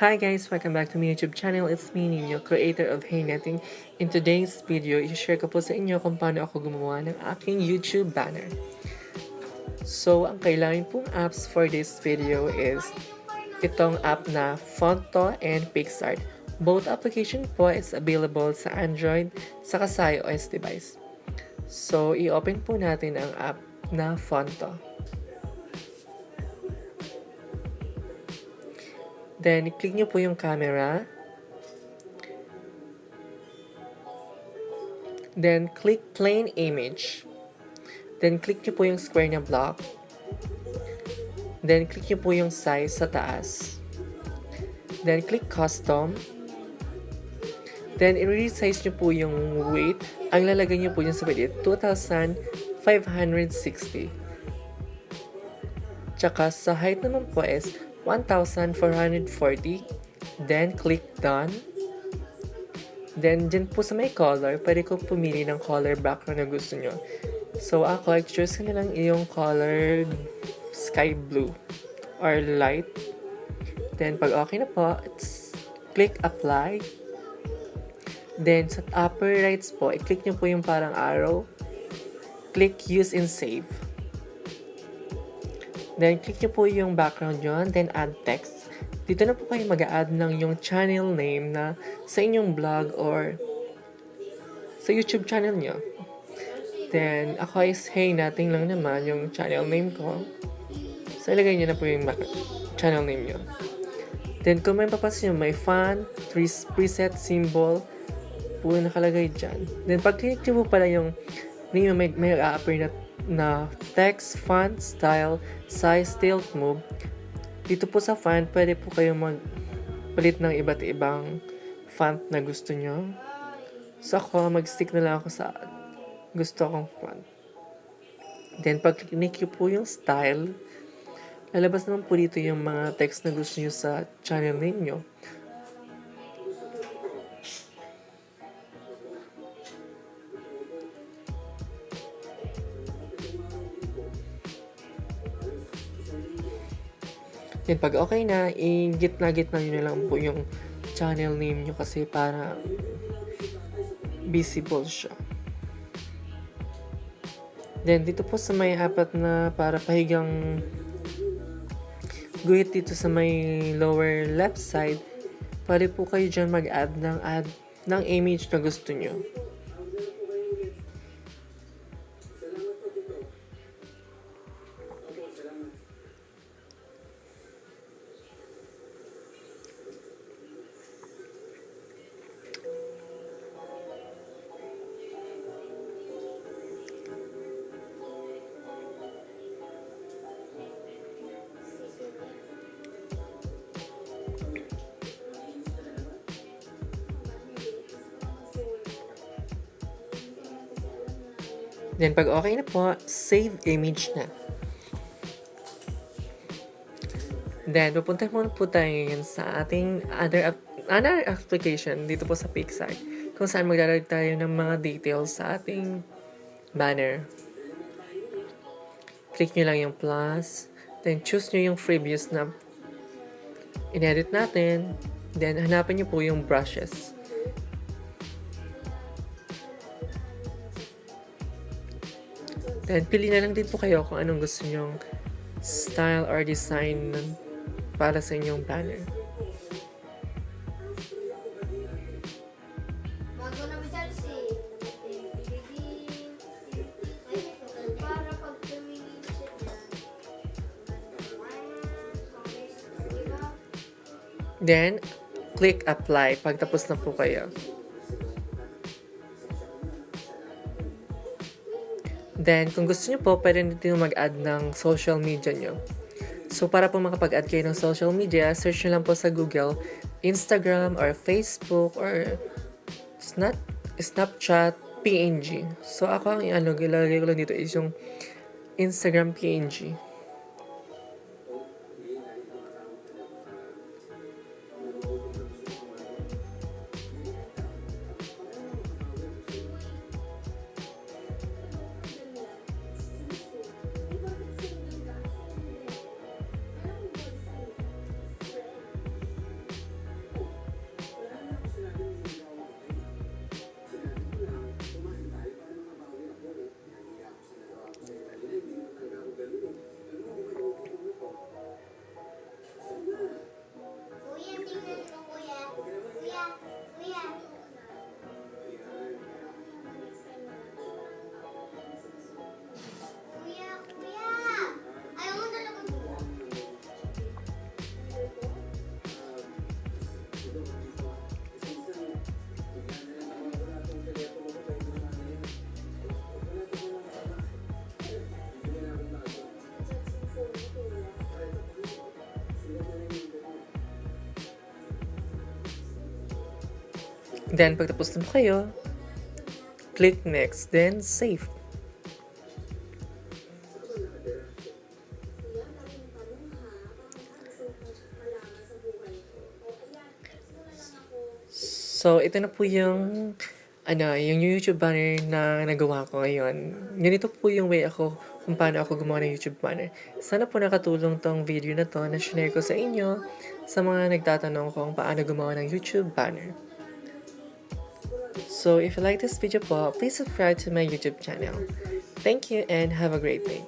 Hi guys! Welcome back to my YouTube channel. It's me, Nino, creator of Hey Netting. In today's video, i-share ko po sa inyo kung paano ako gumawa ng aking YouTube banner. So, ang kailangan pong apps for this video is itong app na Phonto and PicsArt. Both application po is available sa Android saka sa iOS device. So, i-open po natin ang app na Phonto. Then, click nyo po yung camera. Then, click plain image. Then, click nyo po yung square na block. Then, click nyo po yung size sa taas. Then, click custom. Then, i-resize nyo po yung weight. Ang lalagay nyo po yung sa weight, 2,560. Tsaka sa height naman po is 1,440. Then, click done. Then, dyan po sa may color, pwede ko pumili ng color background na gusto nyo. So, ako, choose ko na lang yung color sky blue or light. Then, pag okay na po, click apply. Then, sa upper rights po, i-click nyo po yung parang arrow. Click use and save. Then, click nyo po yung background yun. Then, add text. Dito na po kayo mag-add ng yung channel name na sa inyong blog or sa YouTube channel nyo. Then, ako is Hey Nothing lang naman yung channel name ko. So, ilagay nyo na po yung channel name nyo. Then, kung may papasin nyo, may font, preset, symbol, po nakalagay dyan. Then, pag-click nyo po pala yung name, may appear na text, font, style, size, tilt, move. Dito po sa font, pwede po kayong magpalit ng iba't ibang font na gusto nyo. So ako, mag-stick na lang ako sa gusto kong font. Then, pag click nyo po yung style, lalabas naman po dito yung mga text na gusto nyo sa channel name nyo. Then, pag okay na, i-gitna-gitna nyo na lang po yung channel name nyo kasi para visible siya. Then, dito po sa may apat na para pahigang guhit dito sa may lower left side, pwede po kayo dyan mag-add ng image na gusto nyo. Then, pag okay na po, save image na. Then, pupunta muna po tayo ngayon sa ating another application dito po sa PicsArt kung saan maglalagay tayo ng mga details sa ating banner. Click nyo lang yung plus. Then, choose nyo yung previous na in-edit natin. Then, hanapin nyo po yung brushes. Then, pili na lang din po kayo kung anong gusto nyong style or design para sa inyong banner. Then, click apply pag tapos na po kayo. Then, kung gusto nyo po, pwede nyo mag-add ng social media nyo. So, para po makapag-add kayo ng social media, search nyo lang po sa Google, Instagram, or Facebook, or Snapchat, PNG. So, ako ang ilalagay ko lang dito is yung Instagram PNG. Then, pagtapos na po kayo, click next, then save. So, ito na po yung YouTube banner na nagawa ko ngayon. Ganito po yung way kung paano ako gumawa ng YouTube banner. Sana po nakatulong tong video na to na share ko sa inyo, sa mga nagtatanong kung paano gumawa ng YouTube banner. So, if you like this video po, please subscribe to my YouTube channel. Thank you and have a great day.